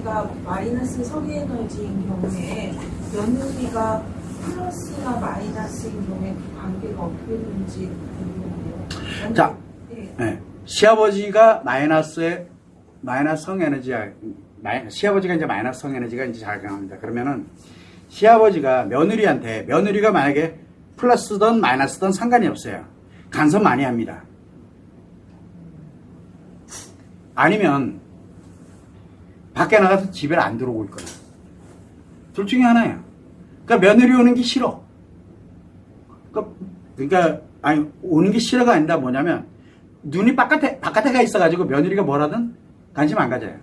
시아버지가 마이너스 성에너지인 경우에 며느리가 플러스나 마이너스인 경우에 그 관계가 어떻게 되는지 궁금해요. 자, 네. 시아버지가 마이너스 성에너지야. 시아버지가 이제 마이너스 성에너지가 이제 작용합니다. 그러면은 시아버지가 며느리가 만약에 플러스든 마이너스든 상관이 없어요. 간섭 많이 합니다. 아니면 밖에 나가서 집에 안 들어오고 있거나. 둘 중에 하나예요. 그러니까 며느리 오는 게 싫어. 그러니까 아니 오는 게 싫어가 아니라 뭐냐면 눈이 바깥에 가 있어가지고 며느리가 뭐라든 관심 안 가져요.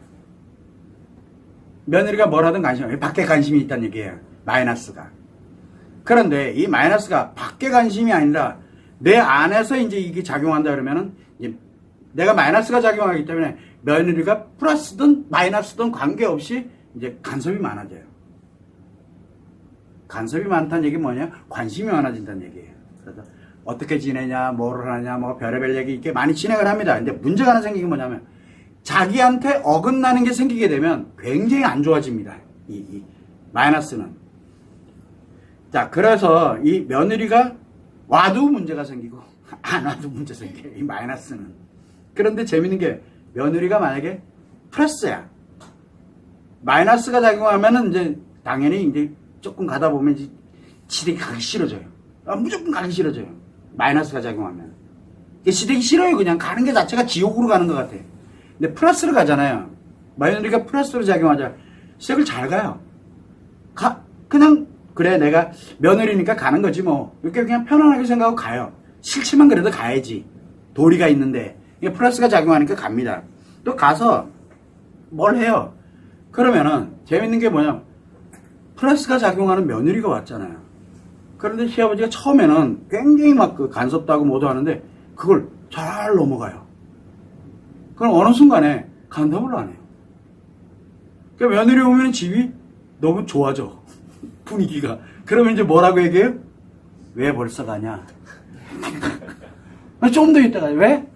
며느리가 뭐라든 밖에 관심이 있다는 얘기예요. 마이너스가. 그런데 이 마이너스가 밖에 관심이 아니라 내 안에서 이제 이게 작용한다 그러면은 이제 내가 마이너스가 작용하기 때문에 며느리가 플러스든 마이너스든 관계없이 이제 간섭이 많아져요. 간섭이 많다는 얘기는 뭐냐? 관심이 많아진다는 얘기예요. 그래서 어떻게 지내냐, 뭐를 하냐, 뭐 별의별 얘기 이렇게 많이 진행을 합니다. 근데 문제가 하나 생기는 게 뭐냐면 자기한테 어긋나는 게 생기게 되면 굉장히 안 좋아집니다. 이 마이너스는. 자, 그래서 이 며느리가 와도 문제가 생기고 안 와도 문제 생겨요. 이 마이너스는. 그런데 재밌는 게 며느리가 만약에 플러스야. 마이너스가 작용하면은 이제 당연히 이제 조금 가다 보면 이제 시댁이 가기 싫어져요. 무조건 가기 싫어져요. 마이너스가 작용하면. 시댁이 싫어요. 그냥 가는 게 자체가 지옥으로 가는 것 같아. 근데 플러스로 가잖아요. 며느리가 플러스로 작용하자. 시댁을 잘 가요. 그냥 그래 내가 며느리니까 가는 거지 뭐. 이렇게 그냥 편안하게 생각하고 가요. 싫지만 그래도 가야지. 도리가 있는데. 이게 플러스가 작용하니까 갑니다. 또 가서 뭘 해요? 그러면은 재밌는 게 뭐냐? 플러스가 작용하는 며느리가 왔잖아요. 그런데 시아버지가 처음에는 굉장히 막 그 간섭도 하고 뭐도 하는데 그걸 잘 넘어가요. 그럼 어느 순간에 간섭을 안 해요. 그러니까 며느리 오면 집이 너무 좋아져. 분위기가. 그러면 이제 뭐라고 얘기해요? 왜 벌써 가냐? 좀 더 있다가 왜?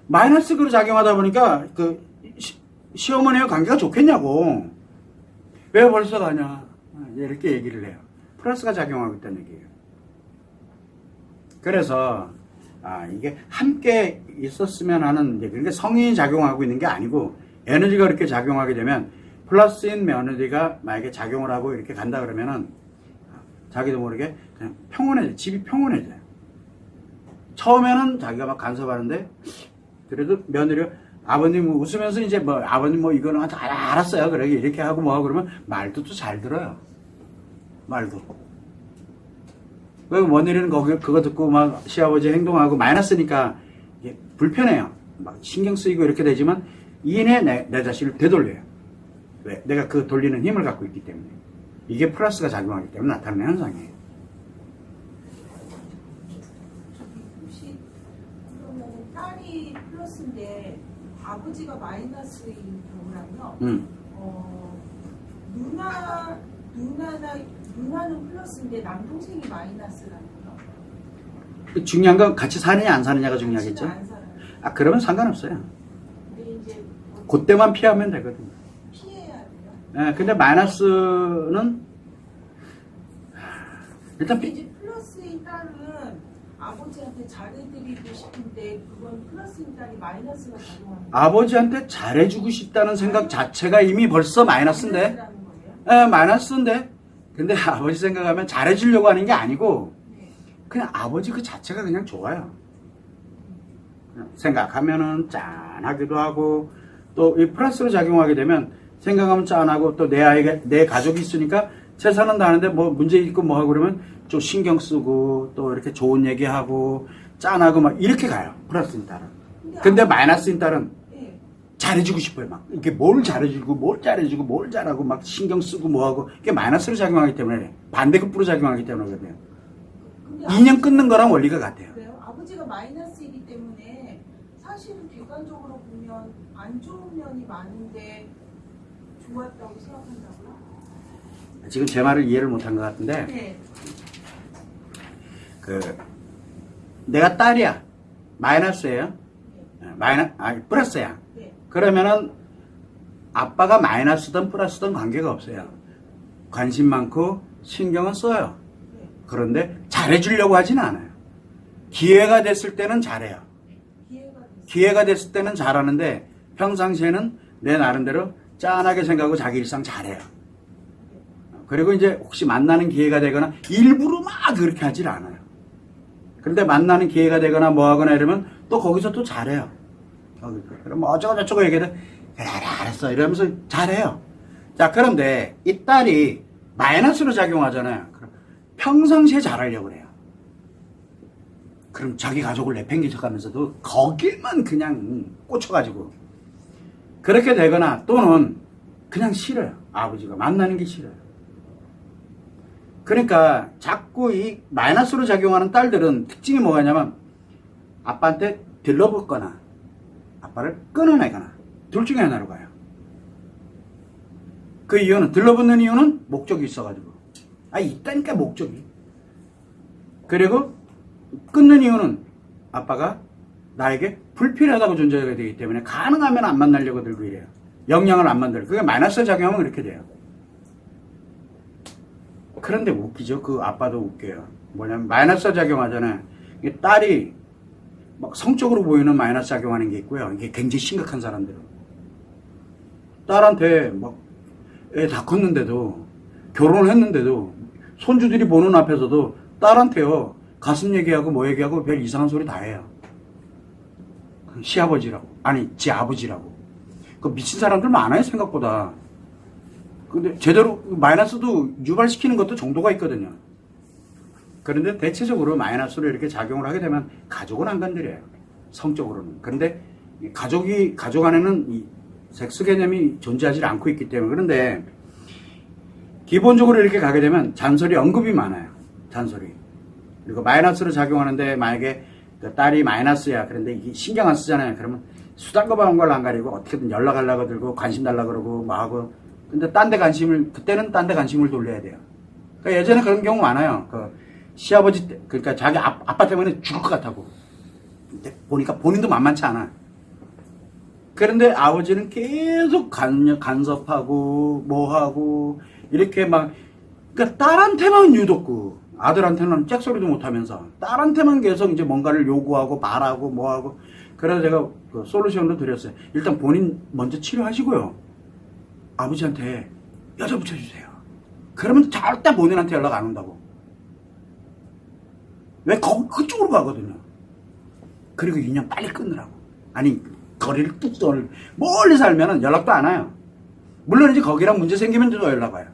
마이너스로 작용하다 보니까 그 시어머니와 관계가 좋겠냐고. 왜 벌써 가냐? 이렇게 얘기를 해요. 플러스가 작용하고 있다는 얘기예요. 그래서 이게 함께 있었으면 하는 그러니까 성인이 작용하고 있는 게 아니고 에너지가 그렇게 작용하게 되면 플러스인 며느리가 만약에 작용을 하고 이렇게 간다 그러면은 자기도 모르게 그냥 평온해져요. 집이 평온해져요. 처음에는 자기가 막 간섭하는데 그래도 며느리가 아버님 웃으면서 이제 뭐 아버님 뭐 이거는 알았어요. 그래 이렇게 하고 뭐 하고 그러면 말도 또 잘 들어요. 말도. 왜 며느리는 그거 듣고 막 시아버지 행동하고 마이너스니까 이게 불편해요. 막 신경 쓰이고 이렇게 되지만 이내 내 자신을 되돌려요. 왜? 내가 그 돌리는 힘을 갖고 있기 때문에. 이게 플러스가 작용하기 때문에 나타나는 현상이에요. 혹시 그러면 딸이 플러스인데 아버지가 마이너스인 경우라면 누나는 플러스인데 남동생이 마이너스라는 거? 중요한 건 같이 사느냐 안 사느냐가 중요하겠죠? 안 살아요. 그러면 상관없어요. 근데 이제 그때만 피하면 되거든요. 피해야 돼요. 네, 근데 마이너스는 일단 이제 플러스인 딸은 아버지한테 잘해드리고 싶은데 그건 플러스인 딸이 마이너스가 작용하는 거예요. 아버지한테 잘해주고 싶다는 생각 자체가 이미 벌써 마이너스인데. 마이너스라는 거예요? 네, 마이너스인데. 근데 아버지 생각하면 잘해주려고 하는 게 아니고 그냥 아버지 그 자체가 그냥 좋아요. 그냥 생각하면은 짠하기도 하고 또 이 플러스로 작용하게 되면 생각하면 짠하고 또 내 가족이 있으니까 재산은 다는데 뭐 문제 있고 뭐 하고 그러면 좀 신경 쓰고 또 이렇게 좋은 얘기하고 짠하고 막 이렇게 가요. 플러스인 딸은. 근데 마이너스인 딸은 잘해주고 싶어요. 막 이렇게 뭘 잘해주고 뭘 잘해주고 뭘 잘하고 막 신경 쓰고 뭐하고 이게 마이너스로 작용하기 때문에 반대급부로 작용하기 때문에 그래요. 인연 끊는 거랑 원리가 같아요. 그래요? 아버지가 마이너스이기 때문에 사실은 객관적으로 보면 안 좋은 면이 많은데 좋았다고 생각한다고요? 지금 제 말을 이해를 못한 것 같은데 네. 내가 딸이야. 마이너스예요. 플러스야. 네. 그러면은 아빠가 마이너스든 플러스든 관계가 없어요. 관심 많고 신경은 써요. 네. 그런데 잘해주려고 하진 않아요. 기회가 됐을 때는 잘해요. 기회가 됐을 때는 잘하는데 평상시에는 내 나름대로 짠하게 생각하고 자기 일상 잘해요. 그리고 이제 혹시 만나는 기회가 되거나 일부러 막 그렇게 하질 않아요. 그런데 만나는 기회가 되거나 뭐 하거나 이러면 또 거기서 또 잘해요. 그럼 뭐 어쩌고저쩌고 얘기해도 그래 알았어 이러면서 잘해요. 자, 그런데 이 딸이 마이너스로 작용하잖아요. 그럼 평상시에 잘하려고 그래요. 그럼 자기 가족을 내팽개쳐가면서도 거길만 그냥 꽂혀가지고 그렇게 되거나 또는 그냥 싫어요. 아버지가 만나는 게 싫어요. 그러니까 자꾸 이 마이너스로 작용하는 딸들은 특징이 뭐냐면 아빠한테 들러붙거나 아빠를 끊어내거나 둘 중에 하나로 가요. 그 이유는 들러붙는 이유는 목적이 있어가지고 있다니까 목적이. 그리고 끊는 이유는 아빠가 나에게 불필요하다고 존재하게 되기 때문에 가능하면 안 만나려고 들고 이래요. 영향을 안 만들고. 그게 마이너스 작용하면 그렇게 돼요. 그런데 웃기죠. 그 아빠도 웃겨요. 뭐냐면 마이너스 작용하잖아요. 딸이 막 성적으로 보이는 마이너스 작용하는 게 있고요. 이게 굉장히 심각한 사람들은. 딸한테 막 애 다 컸는데도 결혼을 했는데도 손주들이 보는 앞에서도 딸한테요. 가슴 얘기하고 뭐 얘기하고 별 이상한 소리 다 해요. 시아버지라고. 아니 지 아버지라고. 그 미친 사람들 많아요 생각보다. 근데 제대로 마이너스도 유발시키는 것도 정도가 있거든요. 그런데 대체적으로 마이너스로 이렇게 작용을 하게 되면 가족은 안 건드려요. 성적으로는. 그런데 가족 안에는 이 섹스 개념이 존재하지 않고 있기 때문에. 그런데 기본적으로 이렇게 가게 되면 잔소리 언급이 많아요. 잔소리. 그리고 마이너스로 작용하는데 만약에 그 딸이 마이너스야. 그런데 이게 신경 안 쓰잖아요. 그러면 수단 거방한 걸 안 가리고 어떻게든 연락하려고 들고 관심 달라고 그러고 뭐 하고. 근데 그때는 딴 데 관심을 돌려야 돼요. 그러니까 예전에 그런 경우 많아요. 그 시아버지 그러니까 자기 아빠 때문에 죽을 것 같다고. 근데 보니까 본인도 만만치 않아. 그런데 아버지는 계속 간섭하고 뭐하고 이렇게 막 그러니까 딸한테만 유독 아들한테는 짝소리도 못하면서 딸한테만 계속 이제 뭔가를 요구하고 말하고 뭐하고. 그래서 제가 그 솔루션도 드렸어요. 일단 본인 먼저 치료하시고요. 아버지한테 여자 붙여주세요. 그러면 절대 본인한테 연락 안 온다고. 왜 그쪽으로 가거든요. 그리고 인연 빨리 끊으라고. 아니 거리를 뚝 떨 멀리 살면은 연락도 안 와요. 물론 이제 거기랑 문제 생기면 또 연락 와요.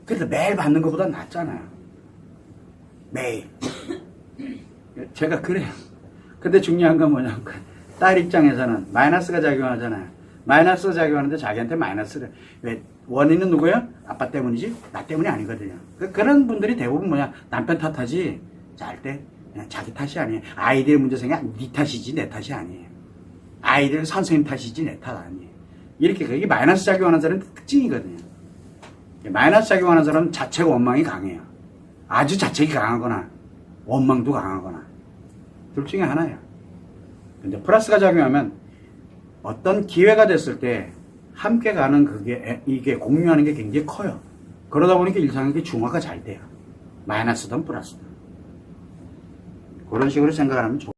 그래서 매일 받는 것보다 낫잖아요. 매일. 제가 그래요. 근데 중요한 건 뭐냐면 딸 입장에서는 마이너스가 작용하잖아요. 마이너스가 작용하는데 자기한테 마이너스를. 왜 원인은 누구예요? 아빠 때문이지 나 때문이 아니거든요. 그런 분들이 대부분 남편 탓하지 잘 때 그냥 자기 탓이 아니에요. 아이들 문제 생기면 네 탓이지 내 탓이 아니에요. 아이들 선생님 탓이지 내 탓 아니에요. 이렇게 그게 마이너스 작용하는 사람의 특징이거든요. 마이너스 작용하는 사람은 자책 원망이 강해요. 아주 자책이 강하거나 원망도 강하거나 둘 중에 하나예요. 근데 플러스가 작용하면 어떤 기회가 됐을 때 함께 가는 이게 공유하는 게 굉장히 커요. 그러다 보니까 일상이 중화가 잘 돼요. 마이너스든 플러스든. 그런 식으로 생각을 하면 좋아요.